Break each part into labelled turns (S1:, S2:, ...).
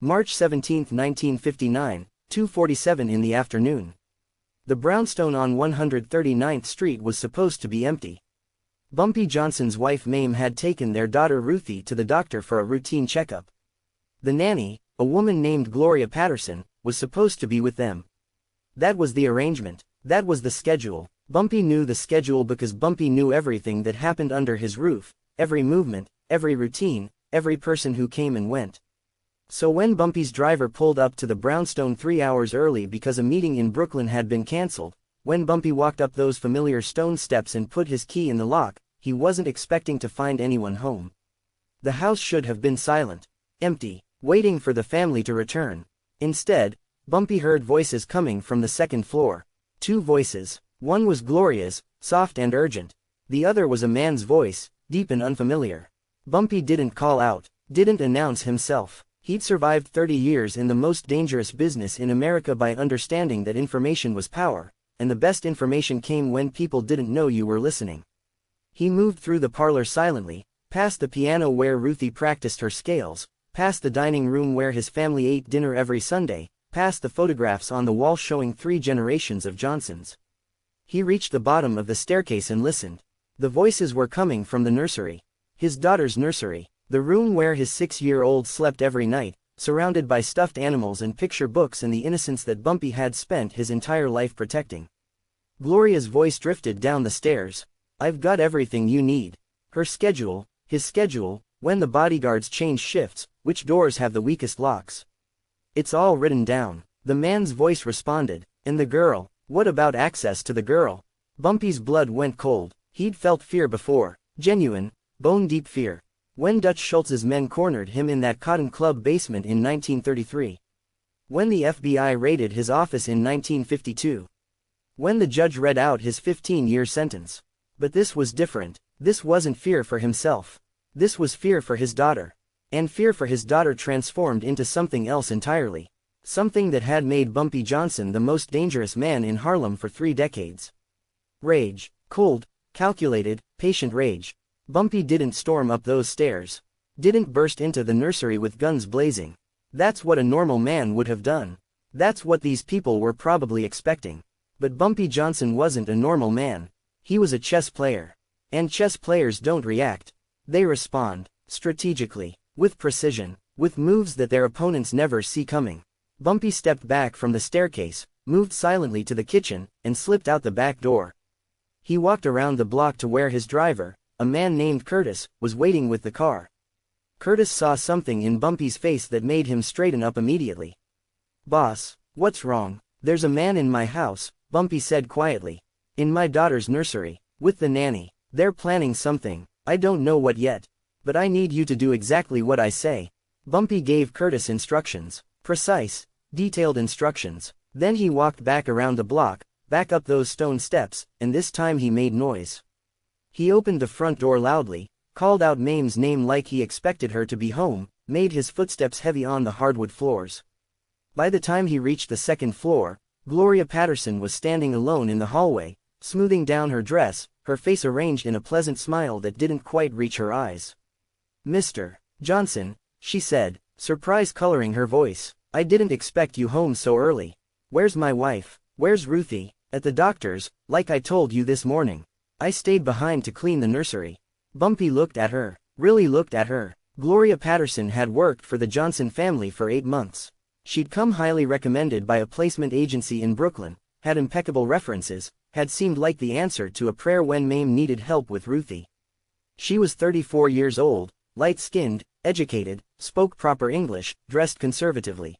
S1: March 17, 1959, 2:47 in the afternoon. The brownstone on 139th Street was supposed to be empty. Bumpy Johnson's wife Mame had taken their daughter Ruthie to the doctor for a routine checkup. The nanny, a woman named Gloria Patterson, was supposed to be with them. That was the arrangement. That was the schedule. Bumpy knew the schedule because Bumpy knew everything that happened under his roof, every movement, every routine, every person who came and went. So when Bumpy's driver pulled up to the brownstone 3 hours early because a meeting in Brooklyn had been cancelled, when Bumpy walked up those familiar stone steps and put his key in the lock, he wasn't expecting to find anyone home. The house should have been silent, empty, waiting for the family to return. Instead, Bumpy heard voices coming from the second floor. 2 voices. One was Gloria's, soft and urgent. The other was a man's voice, deep and unfamiliar. Bumpy didn't call out, didn't announce himself. He'd survived 30 years in the most dangerous business in America by understanding that information was power, and the best information came when people didn't know you were listening. He moved through the parlor silently, past the piano where Ruthie practiced her scales, past the dining room where his family ate dinner every Sunday, past the photographs on the wall showing 3 generations of Johnsons. He reached the bottom of the staircase and listened. The voices were coming from the nursery. His daughter's nursery. The room where his 6-year-old slept every night, surrounded by stuffed animals and picture books and the innocence that Bumpy had spent his entire life protecting. Gloria's voice drifted down the stairs. "I've got everything you need." Her schedule, his schedule, when the bodyguards change shifts, which doors have the weakest locks. "It's all written down." The man's voice responded. "And the girl, what about access to the girl?" Bumpy's blood went cold. He'd felt fear before. Genuine, bone-deep fear. When Dutch Schultz's men cornered him in that Cotton Club basement in 1933. When the FBI raided his office in 1952. When the judge read out his 15-year sentence. But this was different. This wasn't fear for himself. This was fear for his daughter. And fear for his daughter transformed into something else entirely. Something that had made Bumpy Johnson the most dangerous man in Harlem for 3 decades. Rage. Cold, calculated, patient rage. Bumpy didn't storm up those stairs. Didn't burst into the nursery with guns blazing. That's what a normal man would have done. That's what these people were probably expecting. But Bumpy Johnson wasn't a normal man. He was a chess player. And chess players don't react. They respond. Strategically. With precision. With moves that their opponents never see coming. Bumpy stepped back from the staircase, moved silently to the kitchen, and slipped out the back door. He walked around the block to where his driver, a man named Curtis, was waiting with the car. Curtis saw something in Bumpy's face that made him straighten up immediately. "Boss, what's wrong?" "There's a man in my house," Bumpy said quietly. "In my daughter's nursery, with the nanny. They're planning something. I don't know what yet. But I need you to do exactly what I say." Bumpy gave Curtis instructions. Precise, detailed instructions. Then he walked back around the block, back up those stone steps, and this time he made noise. He opened the front door loudly, called out Mame's name like he expected her to be home, made his footsteps heavy on the hardwood floors. By the time he reached the second floor, Gloria Patterson was standing alone in the hallway, smoothing down her dress, her face arranged in a pleasant smile that didn't quite reach her eyes. "Mr. Johnson," she said, surprise coloring her voice, "I didn't expect you home so early. Where's my wife? Where's Ruthie?" "At the doctor's, like I told you this morning. I stayed behind to clean the nursery." Bumpy looked at her, really looked at her. Gloria Patterson had worked for the Johnson family for 8 months. She'd come highly recommended by a placement agency in Brooklyn, had impeccable references, had seemed like the answer to a prayer when Mame needed help with Ruthie. She was 34 years old, light-skinned, educated, spoke proper English, dressed conservatively.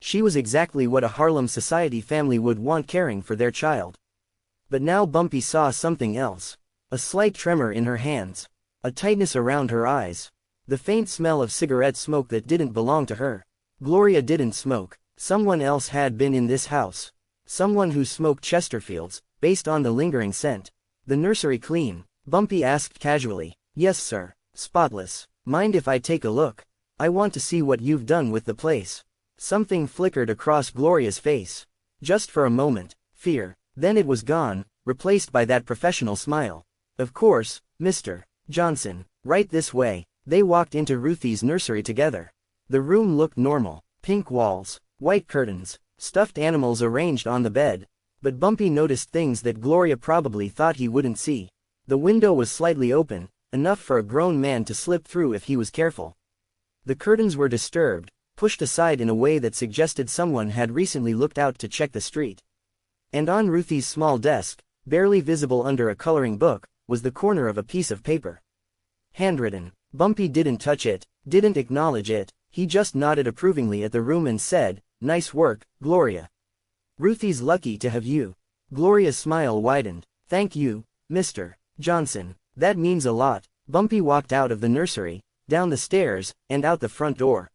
S1: She was exactly what a Harlem society family would want caring for their child. But now Bumpy saw something else. A slight tremor in her hands. A tightness around her eyes. The faint smell of cigarette smoke that didn't belong to her. Gloria didn't smoke. Someone else had been in this house. Someone who smoked Chesterfields, based on the lingering scent. "The nursery clean?" Bumpy asked casually. "Yes sir. Spotless. Mind if I take a look? I want to see what you've done with the place." Something flickered across Gloria's face. Just for a moment, fear. Then it was gone, replaced by that professional smile. "Of course, Mr. Johnson. Right this way." They walked into Ruthie's nursery together. The room looked normal. Pink walls, white curtains, stuffed animals arranged on the bed. But Bumpy noticed things that Gloria probably thought he wouldn't see. The window was slightly open, enough for a grown man to slip through if he was careful. The curtains were disturbed, pushed aside in a way that suggested someone had recently looked out to check the street. And on Ruthie's small desk, barely visible under a coloring book, was the corner of a piece of paper. Handwritten. Bumpy didn't touch it, didn't acknowledge it, he just nodded approvingly at the room and said, "Nice work, Gloria. Ruthie's lucky to have you." Gloria's smile widened. "Thank you, Mr. Johnson. That means a lot." Bumpy walked out of the nursery, down the stairs, and out the front door.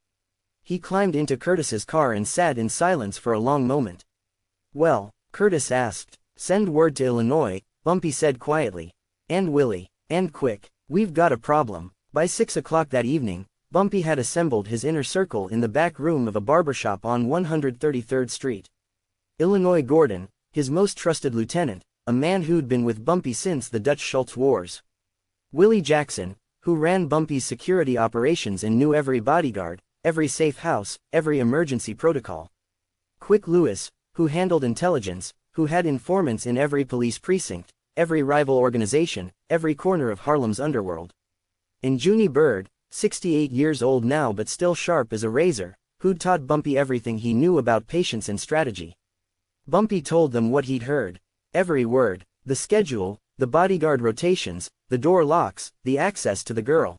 S1: He climbed into Curtis's car and sat in silence for a long moment. "Well," Curtis asked. "Send word to Illinois," Bumpy said quietly. "And Willie. And quick. We've got a problem." By 6 o'clock that evening, Bumpy had assembled his inner circle in the back room of a barbershop on 133rd Street. Illinois Gordon, his most trusted lieutenant, a man who'd been with Bumpy since the Dutch Schultz Wars. Willie Jackson, who ran Bumpy's security operations and knew every bodyguard, every safe house, every emergency protocol. Quick Lewis, who handled intelligence, who had informants in every police precinct, every rival organization, every corner of Harlem's underworld. And Junie Bird, 68 years old now but still sharp as a razor, who'd taught Bumpy everything he knew about patience and strategy. Bumpy told them what he'd heard. Every word, the schedule, the bodyguard rotations, the door locks, the access to the girl.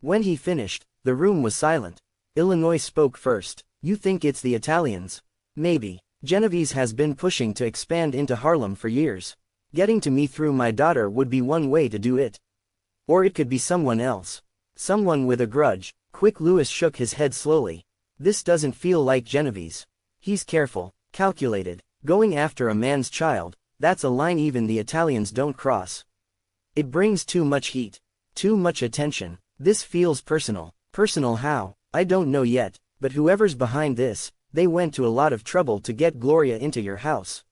S1: When he finished, the room was silent. Illinois spoke first. "You think it's the Italians? Maybe. Genovese has been pushing to expand into Harlem for years. Getting to me through my daughter would be one way to do it. Or it could be someone else. Someone with a grudge." Quick Lewis shook his head slowly. "This doesn't feel like Genovese. He's careful, calculated, going after a man's child. That's a line even the Italians don't cross. It brings too much heat. Too much attention. This feels personal." "Personal how? I don't know yet, but whoever's behind this, they went to a lot of trouble to get Gloria into your house.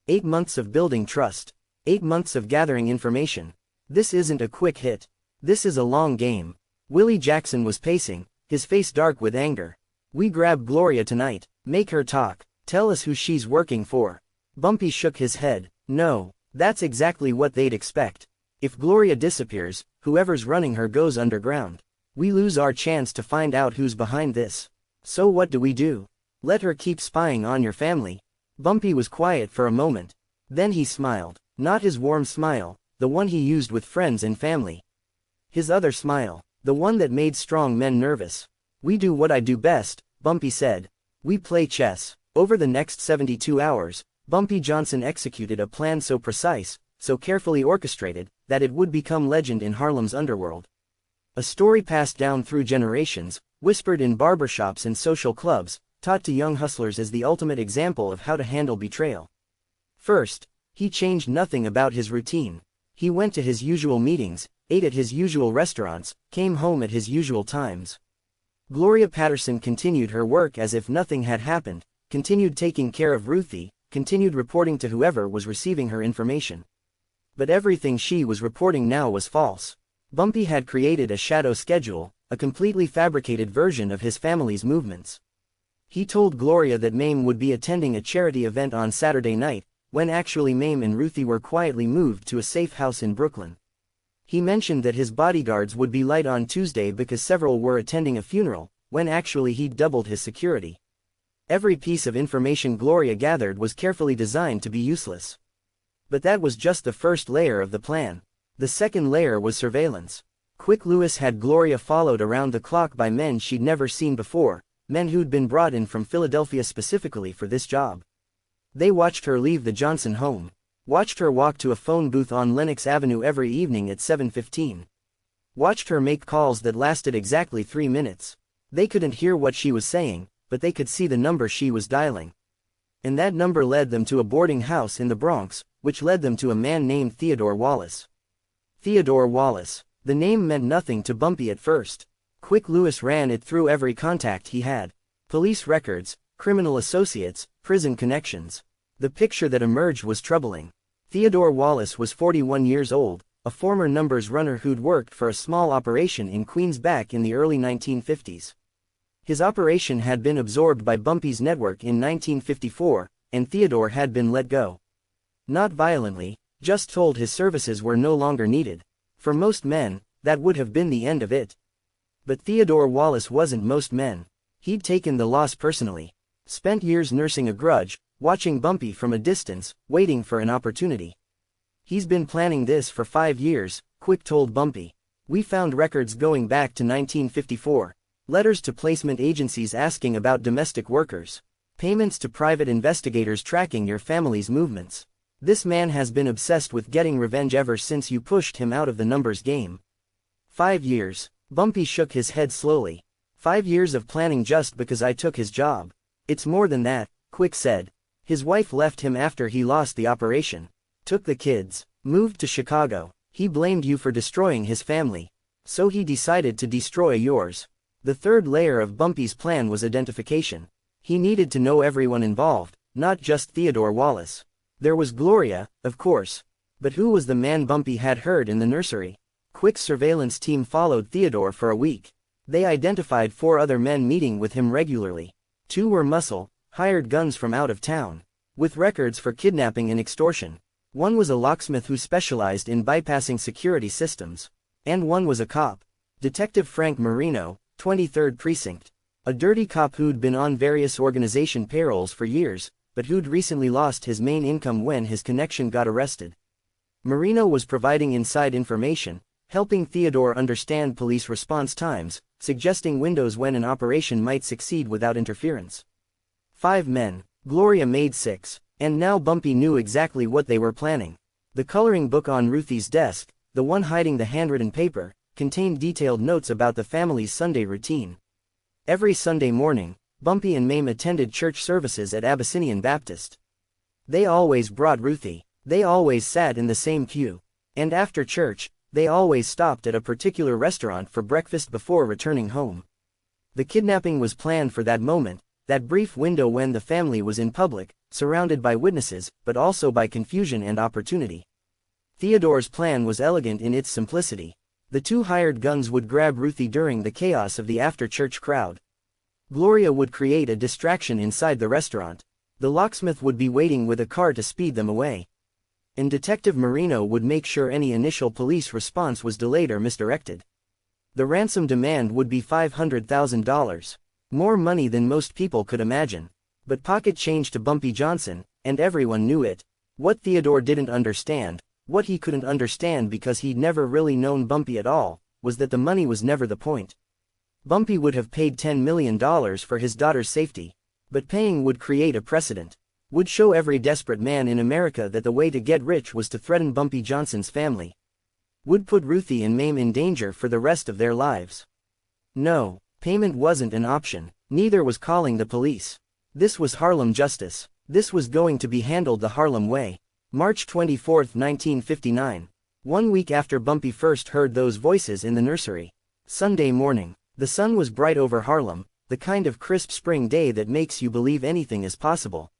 S1: 8 months of building trust. 8 months of gathering information. This isn't a quick hit. This is a long game." Willie Jackson was pacing, his face dark with anger. "We grab Gloria tonight, make her talk, tell us who she's working for." Bumpy shook his head. "No, that's exactly what they'd expect. If Gloria disappears, whoever's running her goes underground. We lose our chance to find out who's behind this. So what do we do? Let her keep spying on your family?" Bumpy was quiet for a moment. Then he smiled. Not his warm smile, the one he used with friends and family. His other smile, the one that made strong men nervous. "We do what I do best," Bumpy said. "We play chess." Over the next 72 hours, Bumpy Johnson executed a plan so precise, so carefully orchestrated, that it would become legend in Harlem's underworld. A story passed down through generations, whispered in barbershops and social clubs, taught to young hustlers as the ultimate example of how to handle betrayal. First, he changed nothing about his routine. He went to his usual meetings, ate at his usual restaurants, came home at his usual times. Gloria Patterson continued her work as if nothing had happened, continued taking care of Ruthie, continued reporting to whoever was receiving her information. But everything she was reporting now was false. Bumpy had created a shadow schedule, a completely fabricated version of his family's movements. He told Gloria that Mame would be attending a charity event on Saturday night, when actually Mame and Ruthie were quietly moved to a safe house in Brooklyn. He mentioned that his bodyguards would be light on Tuesday because several were attending a funeral, when actually he'd doubled his security. Every piece of information Gloria gathered was carefully designed to be useless. But that was just the first layer of the plan. The second layer was surveillance. Quick Lewis had Gloria followed around the clock by men she'd never seen before, men who'd been brought in from Philadelphia specifically for this job. They watched her leave the Johnson home. Watched her walk to a phone booth on Lenox Avenue every evening at 7:15. Watched her make calls that lasted exactly 3 minutes. They couldn't hear what she was saying, but they could see the number she was dialing. And that number led them to a boarding house in the Bronx, which led them to a man named Theodore Wallace. Theodore Wallace. The name meant nothing to Bumpy at first. Quick Lewis ran it through every contact he had. Police records, criminal associates, prison connections. The picture that emerged was troubling. Theodore Wallace was 41 years old, a former numbers runner who'd worked for a small operation in Queens back in the early 1950s. His operation had been absorbed by Bumpy's network in 1954, and Theodore had been let go. Not violently, just told his services were no longer needed. For most men, that would have been the end of it. But Theodore Wallace wasn't most men. He'd taken the loss personally. Spent years nursing a grudge, watching Bumpy from a distance, waiting for an opportunity. He's been planning this for 5 years, Quick told Bumpy. We found records going back to 1954. Letters to placement agencies asking about domestic workers. Payments to private investigators tracking your family's movements. This man has been obsessed with getting revenge ever since you pushed him out of the numbers game. 5 years. Bumpy shook his head slowly. 5 years of planning just because I took his job. It's more than that, Quick said. His wife left him after he lost the operation. Took the kids. Moved to Chicago. He blamed you for destroying his family. So he decided to destroy yours. The third layer of Bumpy's plan was identification. He needed to know everyone involved, not just Theodore Wallace. There was Gloria, of course. But who was the man Bumpy had heard in the nursery? Quick's surveillance team followed Theodore for a week. They identified 4 other men meeting with him regularly. 2 were muscle, hired guns from out of town, with records for kidnapping and extortion. 1 was a locksmith who specialized in bypassing security systems. And 1 was a cop. Detective Frank Marino, 23rd Precinct. A dirty cop who'd been on various organization payrolls for years, but who'd recently lost his main income when his connection got arrested. Marino was providing inside information, helping Theodore understand police response times, suggesting windows when an operation might succeed without interference. 5 men. Gloria made 6, and now Bumpy knew exactly what they were planning. The coloring book on Ruthie's desk, the one hiding the handwritten paper, contained detailed notes about the family's Sunday routine. Every Sunday morning, Bumpy and Mame attended church services at Abyssinian Baptist. They always brought Ruthie. They always sat in the same queue. And after church, they always stopped at a particular restaurant for breakfast before returning home. The kidnapping was planned for that moment, that brief window when the family was in public, surrounded by witnesses, but also by confusion and opportunity. Theodore's plan was elegant in its simplicity. The 2 hired guns would grab Ruthie during the chaos of the after-church crowd. Gloria would create a distraction inside the restaurant. The locksmith would be waiting with a car to speed them away. And Detective Marino would make sure any initial police response was delayed or misdirected. The ransom demand would be $500,000. More money than most people could imagine. But pocket change to Bumpy Johnson, and everyone knew it. What Theodore didn't understand, what he couldn't understand because he'd never really known Bumpy at all, was that the money was never the point. Bumpy would have paid $10 million for his daughter's safety. But paying would create a precedent. Would show every desperate man in America that the way to get rich was to threaten Bumpy Johnson's family. Would put Ruthie and Mame in danger for the rest of their lives. No, payment wasn't an option, neither was calling the police. This was Harlem justice. This was going to be handled the Harlem way. March 24, 1959. 1 week after Bumpy first heard those voices in the nursery. Sunday morning. The sun was bright over Harlem, the kind of crisp spring day that makes you believe anything is possible.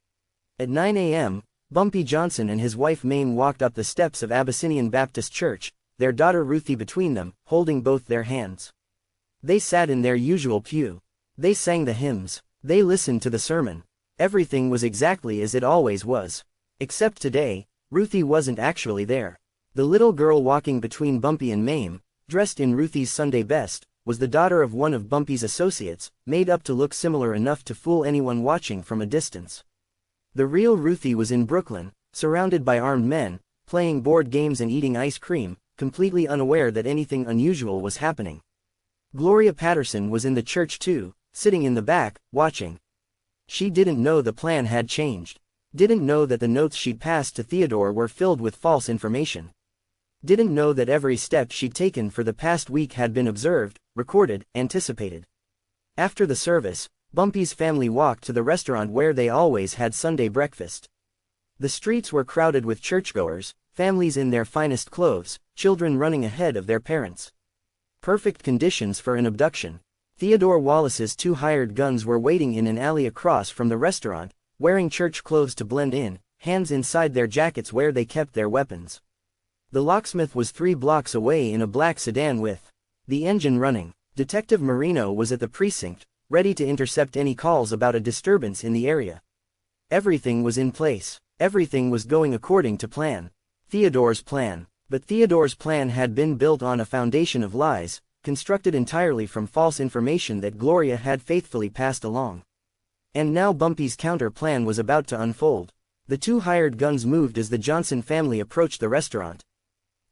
S1: At 9 a.m., Bumpy Johnson and his wife Mame walked up the steps of Abyssinian Baptist Church, their daughter Ruthie between them, holding both their hands. They sat in their usual pew. They sang the hymns. They listened to the sermon. Everything was exactly as it always was. Except today, Ruthie wasn't actually there. The little girl walking between Bumpy and Mame, dressed in Ruthie's Sunday best, was the daughter of one of Bumpy's associates, made up to look similar enough to fool anyone watching from a distance. The real Ruthie was in Brooklyn, surrounded by armed men, playing board games and eating ice cream, completely unaware that anything unusual was happening. Gloria Patterson was in the church too, sitting in the back, watching. She didn't know the plan had changed. Didn't know that the notes she'd passed to Theodore were filled with false information. Didn't know that every step she'd taken for the past week had been observed, recorded, anticipated. After the service, Bumpy's family walked to the restaurant where they always had Sunday breakfast. The streets were crowded with churchgoers, families in their finest clothes, children running ahead of their parents. Perfect conditions for an abduction. Theodore Wallace's 2 hired guns were waiting in an alley across from the restaurant, wearing church clothes to blend in, hands inside their jackets where they kept their weapons. The locksmith was 3 blocks away in a black sedan with the engine running. Detective Marino was at the precinct, ready to intercept any calls about a disturbance in the area. Everything was in place. Everything was going according to plan. Theodore's plan. But Theodore's plan had been built on a foundation of lies, constructed entirely from false information that Gloria had faithfully passed along. And now Bumpy's counter plan was about to unfold. The two hired guns moved as the Johnson family approached the restaurant.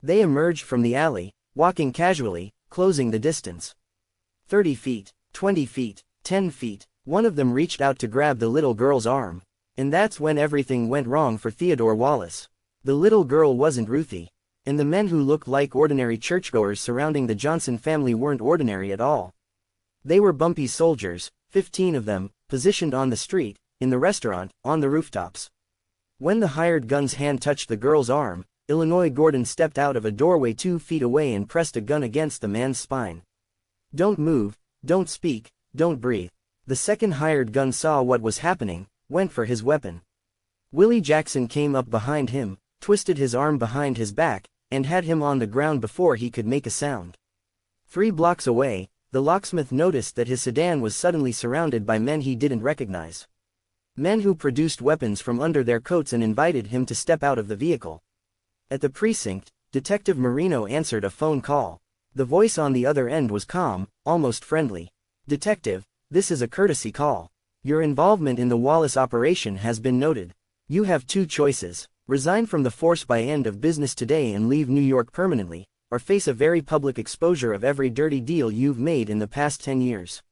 S1: They emerged from the alley, walking casually, closing the distance. 30 feet, 20 feet, 10 feet, one of them reached out to grab the little girl's arm. And that's when everything went wrong for Theodore Wallace. The little girl wasn't Ruthie. And the men who looked like ordinary churchgoers surrounding the Johnson family weren't ordinary at all. They were Bumpy's soldiers, 15 of them, positioned on the street, in the restaurant, on the rooftops. When the hired gun's hand touched the girl's arm, Illinois Gordon stepped out of a doorway 2 feet away and pressed a gun against the man's spine. Don't move, don't speak, don't breathe. The second hired gun saw what was happening, went for his weapon. Willie Jackson came up behind him, twisted his arm behind his back, and had him on the ground before he could make a sound. 3 blocks away, the locksmith noticed that his sedan was suddenly surrounded by men he didn't recognize. Men who produced weapons from under their coats and invited him to step out of the vehicle. At the precinct, Detective Marino answered a phone call. The voice on the other end was calm, almost friendly. "Detective, this is a courtesy call. Your involvement in the Wallace operation has been noted. You have 2 choices. Resign from the force by end of business today and leave New York permanently, or face a very public exposure of every dirty deal you've made in the past 10 years.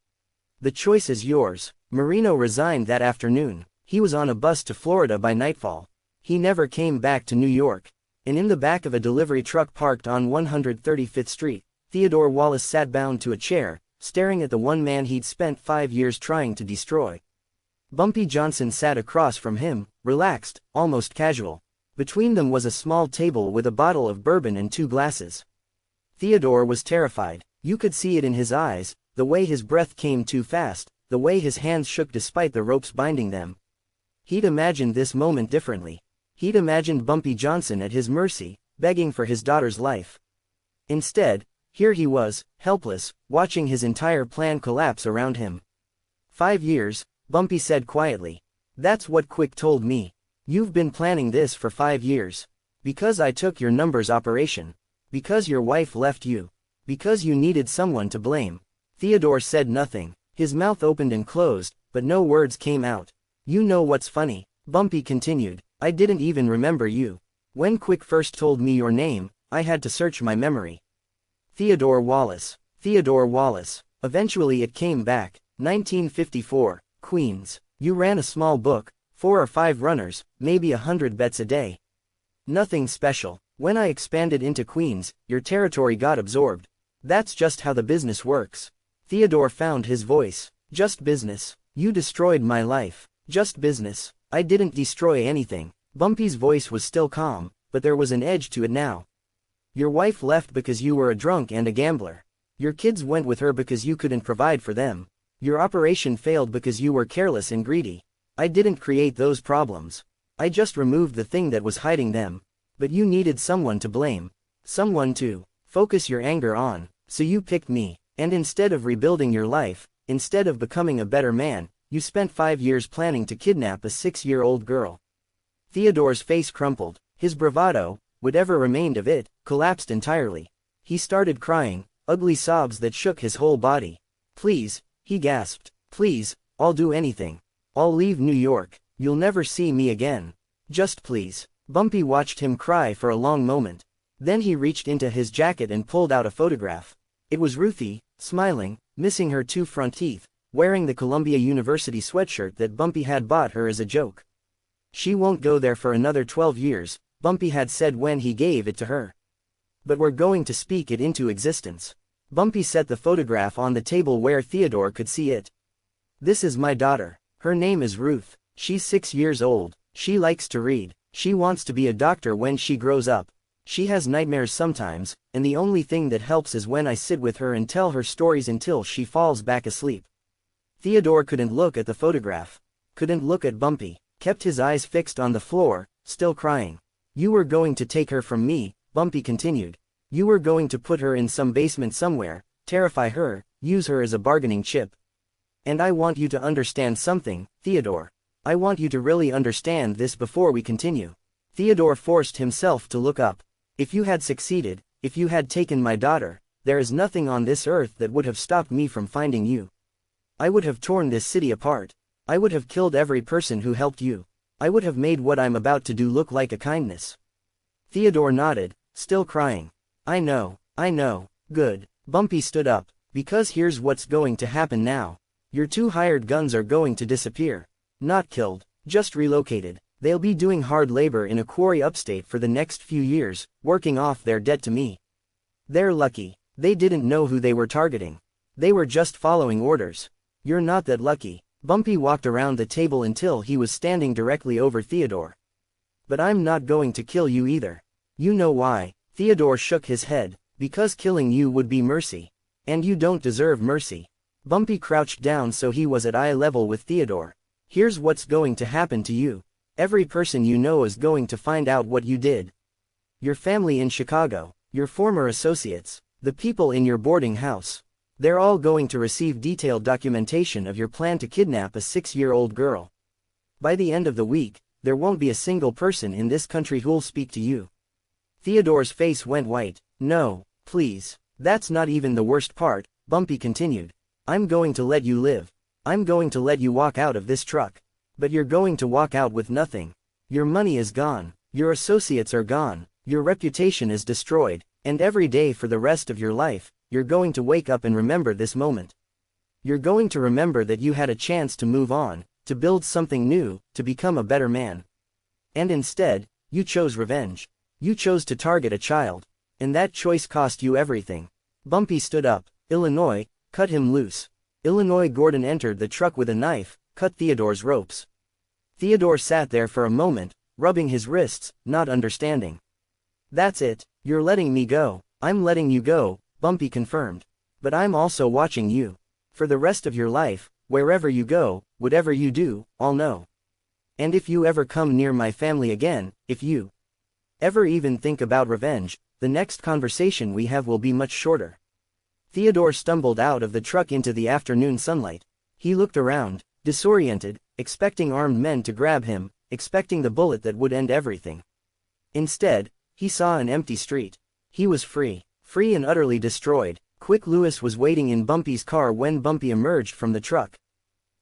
S1: The choice is yours." Marino resigned that afternoon. He was on a bus to Florida by nightfall. He never came back to New York. And in the back of a delivery truck parked on 135th Street, Theodore Wallace sat bound to a chair, staring at the one man he'd spent 5 years trying to destroy. Bumpy Johnson sat across from him, relaxed, almost casual. Between them was a small table with a bottle of bourbon and 2 glasses. Theodore was terrified. You could see it in his eyes, the way his breath came too fast, the way his hands shook despite the ropes binding them. He'd imagined this moment differently. He'd imagined Bumpy Johnson at his mercy, begging for his daughter's life. Instead, here he was, helpless, watching his entire plan collapse around him. 5 years, Bumpy said quietly. That's what Quick told me. You've been planning this for 5 years. Because I took your numbers operation. Because your wife left you. Because you needed someone to blame. Theodore said nothing. His mouth opened and closed, but no words came out. You know what's funny? Bumpy continued. I didn't even remember you. When Quick first told me your name, I had to search my memory. Theodore Wallace. Theodore Wallace. Eventually it came back. 1954, Queens. You ran a small book, 4 or 5 runners, maybe 100 bets a day. Nothing special. When I expanded into Queens, your territory got absorbed. That's just how the business works. Theodore found his voice. Just business. You destroyed my life. Just business. I didn't destroy anything. Bumpy's voice was still calm, but there was an edge to it now. Your wife left because you were a drunk and a gambler. Your kids went with her because you couldn't provide for them. Your operation failed because you were careless and greedy. I didn't create those problems. I just removed the thing that was hiding them. But you needed someone to blame. Someone to focus your anger on. So you picked me. And instead of rebuilding your life, instead of becoming a better man, you spent 5 years planning to kidnap a 6-year-old girl. Theodore's face crumpled. His bravado, whatever remained of it, collapsed entirely. He started crying, ugly sobs that shook his whole body. Please, he gasped. Please, I'll do anything. I'll leave New York. You'll never see me again. Just please. Bumpy watched him cry for a long moment. Then he reached into his jacket and pulled out a photograph. It was Ruthie, smiling, missing her 2 front teeth, wearing the Columbia University sweatshirt that Bumpy had bought her as a joke. She won't go there for another 12 years, Bumpy had said when he gave it to her. But we're going to speak it into existence. Bumpy set the photograph on the table where Theodore could see it. This is my daughter. Her name is Ruth. She's 6 years old. She likes to read. She wants to be a doctor when she grows up. She has nightmares sometimes, and the only thing that helps is when I sit with her and tell her stories until she falls back asleep. Theodore couldn't look at the photograph. Couldn't look at Bumpy. Kept his eyes fixed on the floor, still crying. You were going to take her from me, Bumpy continued. You were going to put her in some basement somewhere, terrify her, use her as a bargaining chip. And I want you to understand something, Theodore. I want you to really understand this before we continue. Theodore forced himself to look up. If you had succeeded, if you had taken my daughter, there is nothing on this earth that would have stopped me from finding you. I would have torn this city apart. I would have killed every person who helped you. I would have made what I'm about to do look like a kindness. Theodore nodded, still crying. I know. Good. Bumpy stood up. Because here's what's going to happen now. Your 2 hired guns are going to disappear. Not killed, just relocated. They'll be doing hard labor in a quarry upstate for the next few years, working off their debt to me. They're lucky. They didn't know who they were targeting. They were just following orders. You're not that lucky. Bumpy walked around the table until he was standing directly over Theodore. But I'm not going to kill you either. You know why? Theodore shook his head. Because killing you would be mercy. And you don't deserve mercy. Bumpy crouched down so he was at eye level with Theodore. Here's what's going to happen to you. Every person you know is going to find out what you did. Your family in Chicago, your former associates, the people in your boarding house. They're all going to receive detailed documentation of your plan to kidnap a 6-year-old girl. By the end of the week, there won't be a single person in this country who'll speak to you. Theodore's face went white. No, please. That's not even the worst part, Bumpy continued. I'm going to let you live. I'm going to let you walk out of this truck. But you're going to walk out with nothing. Your money is gone. Your associates are gone. Your reputation is destroyed. And every day for the rest of your life, you're going to wake up and remember this moment. You're going to remember that you had a chance to move on, to build something new, to become a better man. And instead, you chose revenge. You chose to target a child. And that choice cost you everything. Bumpy stood up. Illinois, cut him loose. Illinois Gordon entered the truck with a knife, cut Theodore's ropes. Theodore sat there for a moment, rubbing his wrists, not understanding. That's it, you're letting me go. I'm letting you go, Bumpy confirmed. But I'm also watching you. For the rest of your life, wherever you go, whatever you do, I'll know. And if you ever come near my family again, if you ever even think about revenge, the next conversation we have will be much shorter. Theodore stumbled out of the truck into the afternoon sunlight. He looked around, disoriented, expecting armed men to grab him, expecting the bullet that would end everything. Instead, he saw an empty street. He was free and utterly destroyed. Quick Lewis was waiting in Bumpy's car when Bumpy emerged from the truck.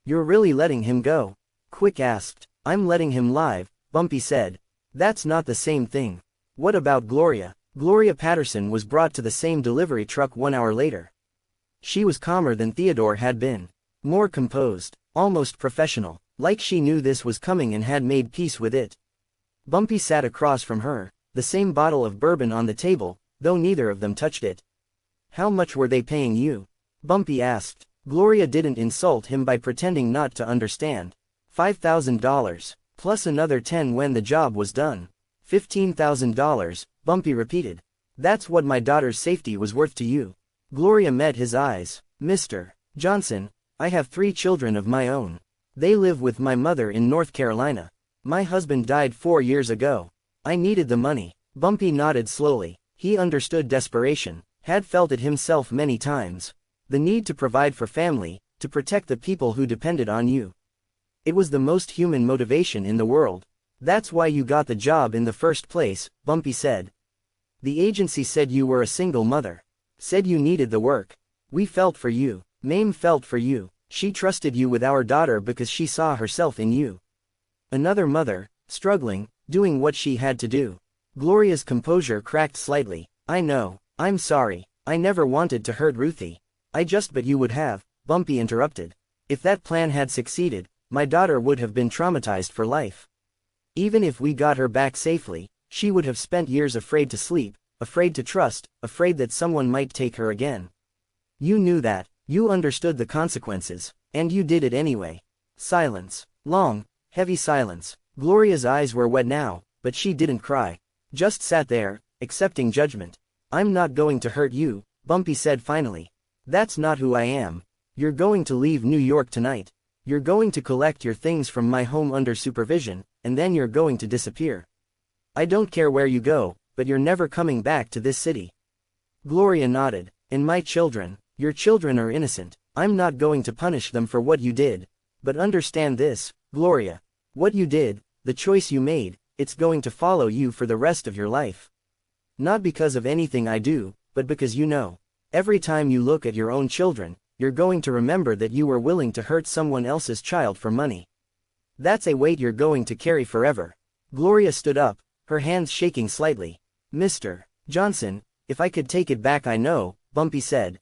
S1: You're really letting him go? Quick asked. I'm letting him live, Bumpy said. That's not the same thing. What about Gloria? Gloria Patterson was brought to the same delivery truck 1 hour later. She was calmer than Theodore had been. More composed, almost professional, like she knew this was coming and had made peace with it. Bumpy sat across from her, the same bottle of bourbon on the table, though neither of them touched it. How much were they paying you? Bumpy asked. Gloria didn't insult him by pretending not to understand. $5,000, plus another 10 when the job was done. $15,000, Bumpy repeated. That's what my daughter's safety was worth to you. Gloria met his eyes. Mr. Johnson, I have 3 children of my own. They live with my mother in North Carolina. My husband died 4 years ago. I needed the money. Bumpy nodded slowly. He understood desperation, had felt it himself many times. The need to provide for family, to protect the people who depended on you. It was the most human motivation in the world. That's why you got the job in the first place, Bumpy said. The agency said you were a single mother. Said you needed the work. We felt for you. Mame felt for you. She trusted you with our daughter because she saw herself in you. Another mother, struggling, doing what she had to do. Gloria's composure cracked slightly. I know. I'm sorry. I never wanted to hurt Ruthie. But you would have, Bumpy interrupted. If that plan had succeeded, my daughter would have been traumatized for life. Even if we got her back safely, she would have spent years afraid to sleep, afraid to trust, afraid that someone might take her again. You knew that, you understood the consequences, and you did it anyway. Silence. Long, heavy silence. Gloria's eyes were wet now, but she didn't cry. Just sat there, accepting judgment. I'm not going to hurt you, Bumpy said finally. That's not who I am. You're going to leave New York tonight. You're going to collect your things from my home under supervision, and then you're going to disappear. I don't care where you go, but you're never coming back to this city. Gloria nodded. And my children, your children are innocent. I'm not going to punish them for what you did. But understand this, Gloria. What you did, the choice you made, it's going to follow you for the rest of your life. Not because of anything I do, but because you know. Every time you look at your own children, you're going to remember that you were willing to hurt someone else's child for money. That's a weight you're going to carry forever. Gloria stood up, her hands shaking slightly. Mr. Johnson, if I could take it back I know, Bumpy said.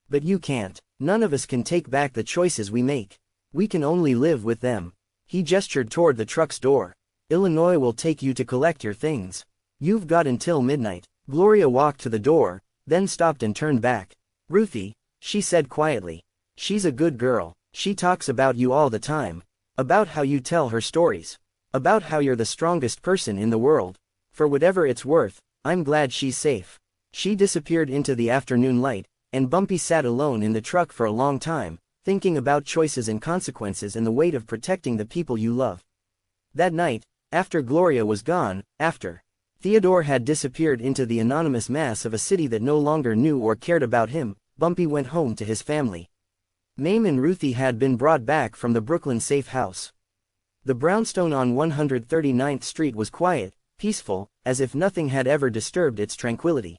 S1: But you can't. None of us can take back the choices we make. We can only live with them. He gestured toward the truck's door. Illinois will take you to collect your things. You've got until midnight. Gloria walked to the door, then stopped and turned back. Ruthie, she said quietly. She's a good girl. She talks about you all the time. About how you tell her stories. About how you're the strongest person in the world. For whatever it's worth, I'm glad she's safe. She disappeared into the afternoon light, and Bumpy sat alone in the truck for a long time, thinking about choices and consequences and the weight of protecting the people you love. That night, after Gloria was gone, after Theodore had disappeared into the anonymous mass of a city that no longer knew or cared about him, Bumpy went home to his family. Mame and Ruthie had been brought back from the Brooklyn safe house. The brownstone on 139th Street was quiet, peaceful, as if nothing had ever disturbed its tranquility.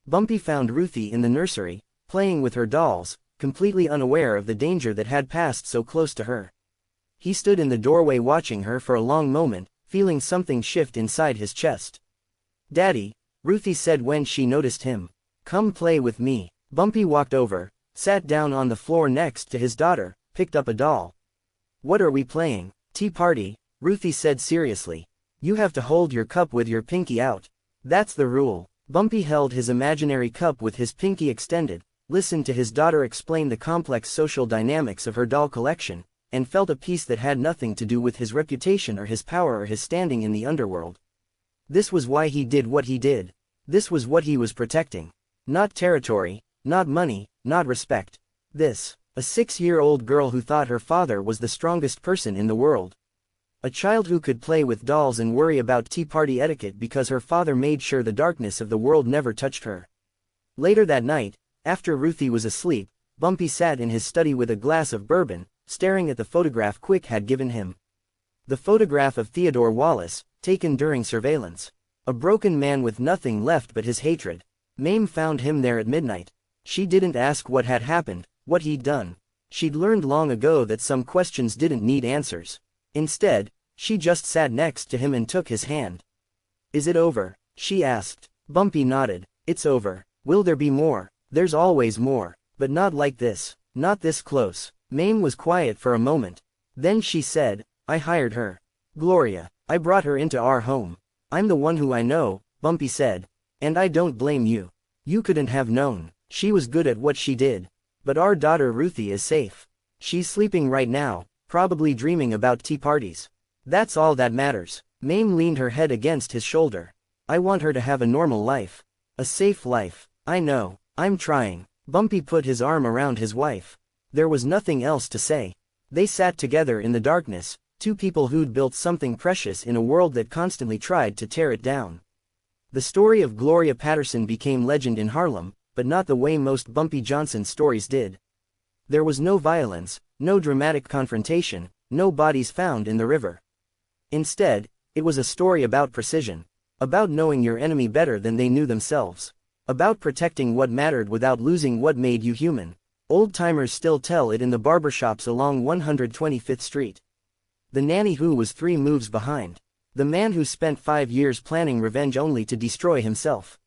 S1: Bumpy found Ruthie in the nursery, playing with her dolls, completely unaware of the danger that had passed so close to her. He stood in the doorway watching her for a long moment, feeling something shift inside his chest. Daddy, Ruthie said when she noticed him. Come play with me. Bumpy walked over, sat down on the floor next to his daughter, picked up a doll. What are we playing? Tea party, Ruthie said seriously. You have to hold your cup with your pinky out. That's the rule. Bumpy held his imaginary cup with his pinky extended, listened to his daughter explain the complex social dynamics of her doll collection, and felt a peace that had nothing to do with his reputation or his power or his standing in the underworld. This was why he did what he did. This was what he was protecting. Not territory, not money, not respect. This, a 6-year-old girl who thought her father was the strongest person in the world. A child who could play with dolls and worry about tea party etiquette because her father made sure the darkness of the world never touched her. Later that night, after Ruthie was asleep, Bumpy sat in his study with a glass of bourbon, staring at the photograph Quick had given him. The photograph of Theodore Wallace, taken during surveillance. A broken man with nothing left but his hatred. Mame found him there at midnight. She didn't ask what had happened, what he'd done. She'd learned long ago that some questions didn't need answers. Instead, she just sat next to him and took his hand. Is it over? She asked. Bumpy nodded. It's over. Will there be more? There's always more. But not like this. Not this close. Mame was quiet for a moment. Then she said, I hired her. Gloria. I brought her into our home. I'm the one who I know, Bumpy said. And I don't blame you. You couldn't have known. She was good at what she did. But our daughter Ruthie is safe. She's sleeping right now, probably dreaming about tea parties. That's all that matters. Mame leaned her head against his shoulder. I want her to have a normal life. A safe life. I know. I'm trying. Bumpy put his arm around his wife. There was nothing else to say. They sat together in the darkness, two people who'd built something precious in a world that constantly tried to tear it down. The story of Gloria Patterson became legend in Harlem, but not the way most Bumpy Johnson stories did. There was no violence, no dramatic confrontation, no bodies found in the river. Instead, it was a story about precision. About knowing your enemy better than they knew themselves. About protecting what mattered without losing what made you human. Old-timers still tell it in the barbershops along 125th Street. The nanny who was 3 moves behind. The man who spent 5 years planning revenge only to destroy himself.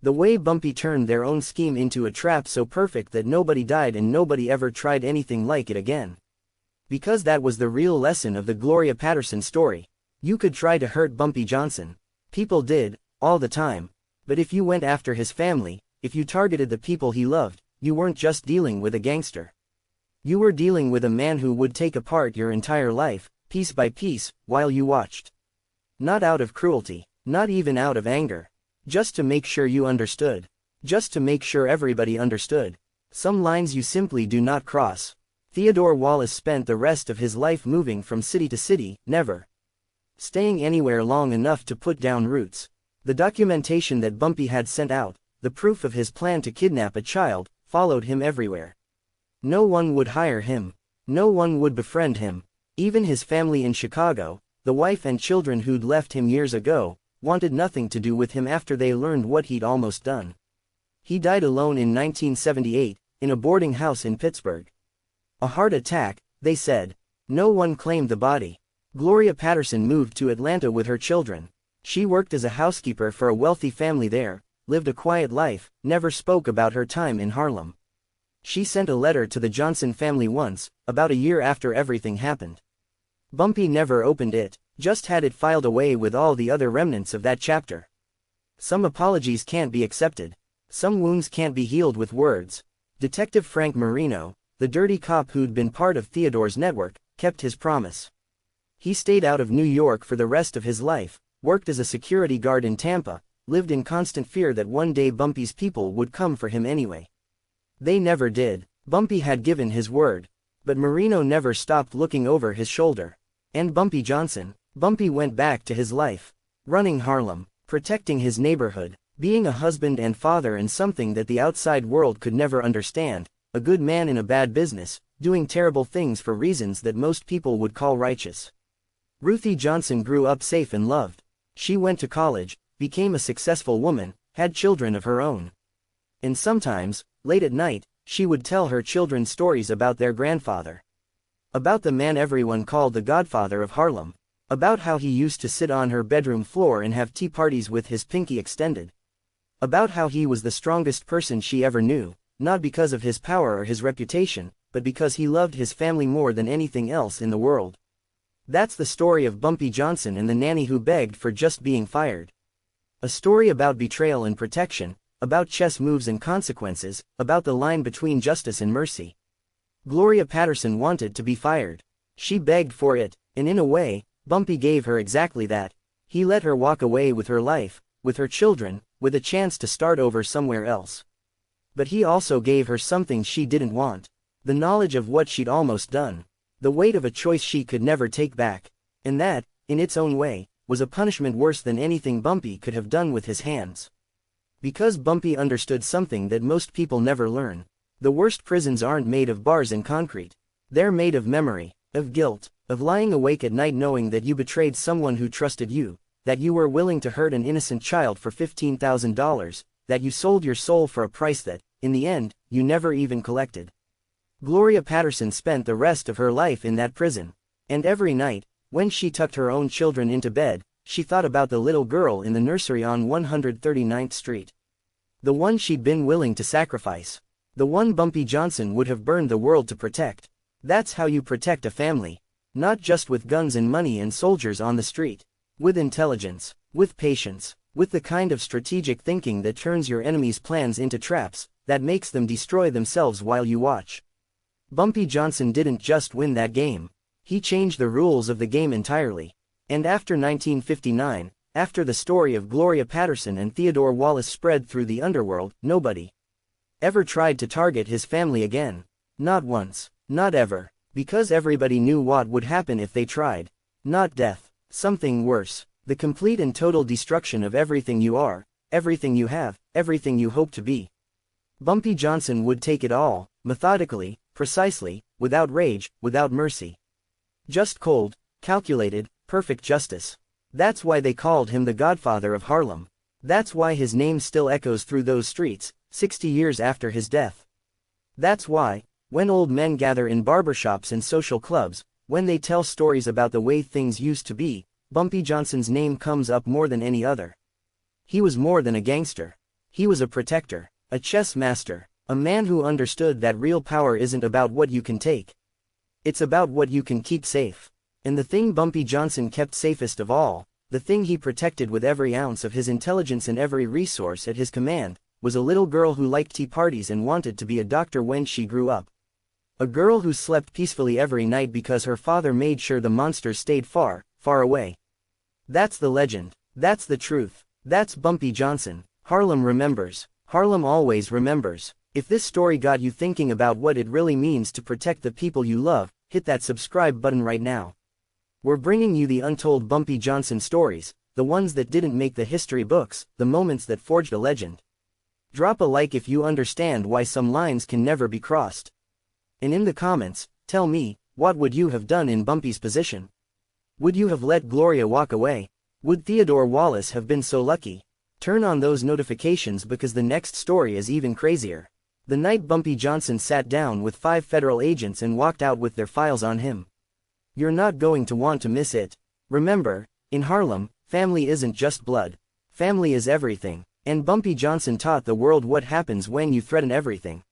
S1: The way Bumpy turned their own scheme into a trap so perfect that nobody died and nobody ever tried anything like it again. Because that was the real lesson of the Gloria Patterson story. You could try to hurt Bumpy Johnson. People did, all the time. But if you went after his family, if you targeted the people he loved, you weren't just dealing with a gangster. You were dealing with a man who would take apart your entire life, piece by piece, while you watched. Not out of cruelty, not even out of anger. Just to make sure you understood. Just to make sure everybody understood. Some lines you simply do not cross. Theodore Wallace spent the rest of his life moving from city to city, never staying anywhere long enough to put down roots. The documentation that Bumpy had sent out, the proof of his plan to kidnap a child, followed him everywhere. No one would hire him. No one would befriend him. Even his family in Chicago, the wife and children who'd left him years ago, wanted nothing to do with him after they learned what he'd almost done. He died alone in 1978, in a boarding house in Pittsburgh. A heart attack, they said. No one claimed the body. Gloria Patterson moved to Atlanta with her children. She worked as a housekeeper for a wealthy family there, lived a quiet life, never spoke about her time in Harlem. She sent a letter to the Johnson family once, about a year after everything happened. Bumpy never opened it, just had it filed away with all the other remnants of that chapter. Some apologies can't be accepted. Some wounds can't be healed with words. Detective Frank Marino, the dirty cop who'd been part of Theodore's network, kept his promise. He stayed out of New York for the rest of his life, worked as a security guard in Tampa, lived in constant fear that one day Bumpy's people would come for him anyway. They never did. Bumpy had given his word. But Marino never stopped looking over his shoulder. And Bumpy Johnson. Bumpy went back to his life. Running Harlem, protecting his neighborhood, being a husband and father and something that the outside world could never understand, a good man in a bad business, doing terrible things for reasons that most people would call righteous. Ruthie Johnson grew up safe and loved. She went to college, became a successful woman, had children of her own. And sometimes, late at night, she would tell her children stories about their grandfather. About the man everyone called the Godfather of Harlem. About how he used to sit on her bedroom floor and have tea parties with his pinky extended. About how he was the strongest person she ever knew, not because of his power or his reputation, but because he loved his family more than anything else in the world. That's the story of Bumpy Johnson and the nanny who begged for just being fired. A story about betrayal and protection, about chess moves and consequences, about the line between justice and mercy. Gloria Patterson wanted to be fired. She begged for it, and in a way, Bumpy gave her exactly that. He let her walk away with her life, with her children, with a chance to start over somewhere else. But he also gave her something she didn't want. The knowledge of what she'd almost done. The weight of a choice she could never take back. And that, in its own way, was a punishment worse than anything Bumpy could have done with his hands. Because Bumpy understood something that most people never learn. The worst prisons aren't made of bars and concrete. They're made of memory, of guilt, of lying awake at night knowing that you betrayed someone who trusted you, that you were willing to hurt an innocent child for $15,000, that you sold your soul for a price that, in the end, you never even collected. Gloria Patterson spent the rest of her life in that prison. And every night, when she tucked her own children into bed, she thought about the little girl in the nursery on 139th Street. The one she'd been willing to sacrifice. The one Bumpy Johnson would have burned the world to protect. That's how you protect a family. Not just with guns and money and soldiers on the street. With intelligence, with patience, with the kind of strategic thinking that turns your enemy's plans into traps, that makes them destroy themselves while you watch. Bumpy Johnson didn't just win that game. He changed the rules of the game entirely. And after 1959, after the story of Gloria Patterson and Theodore Wallace spread through the underworld, nobody ever tried to target his family again. Not once. Not ever. Because everybody knew what would happen if they tried. Not death. Something worse. The complete and total destruction of everything you are, everything you have, everything you hope to be. Bumpy Johnson would take it all, methodically, precisely, without rage, without mercy. Just cold, calculated, perfect justice. That's why they called him the Godfather of Harlem. That's why his name still echoes through those streets, 60 years after his death. That's why, when old men gather in barbershops and social clubs, when they tell stories about the way things used to be, Bumpy Johnson's name comes up more than any other. He was more than a gangster. He was a protector, a chess master, a man who understood that real power isn't about what you can take. It's about what you can keep safe. And the thing Bumpy Johnson kept safest of all, the thing he protected with every ounce of his intelligence and every resource at his command, was a little girl who liked tea parties and wanted to be a doctor when she grew up. A girl who slept peacefully every night because her father made sure the monsters stayed far, far away. That's the legend. That's the truth. That's Bumpy Johnson. Harlem remembers. Harlem always remembers. If this story got you thinking about what it really means to protect the people you love, hit that subscribe button right now. We're bringing you the untold Bumpy Johnson stories, the ones that didn't make the history books, the moments that forged a legend. Drop a like if you understand why some lines can never be crossed. And in the comments, tell me, what would you have done in Bumpy's position? Would you have let Gloria walk away? Would Theodore Wallace have been so lucky? Turn on those notifications because the next story is even crazier. The night Bumpy Johnson sat down with 5 federal agents and walked out with their files on him. You're not going to want to miss it. Remember, in Harlem, family isn't just blood. Family is everything. And Bumpy Johnson taught the world what happens when you threaten everything.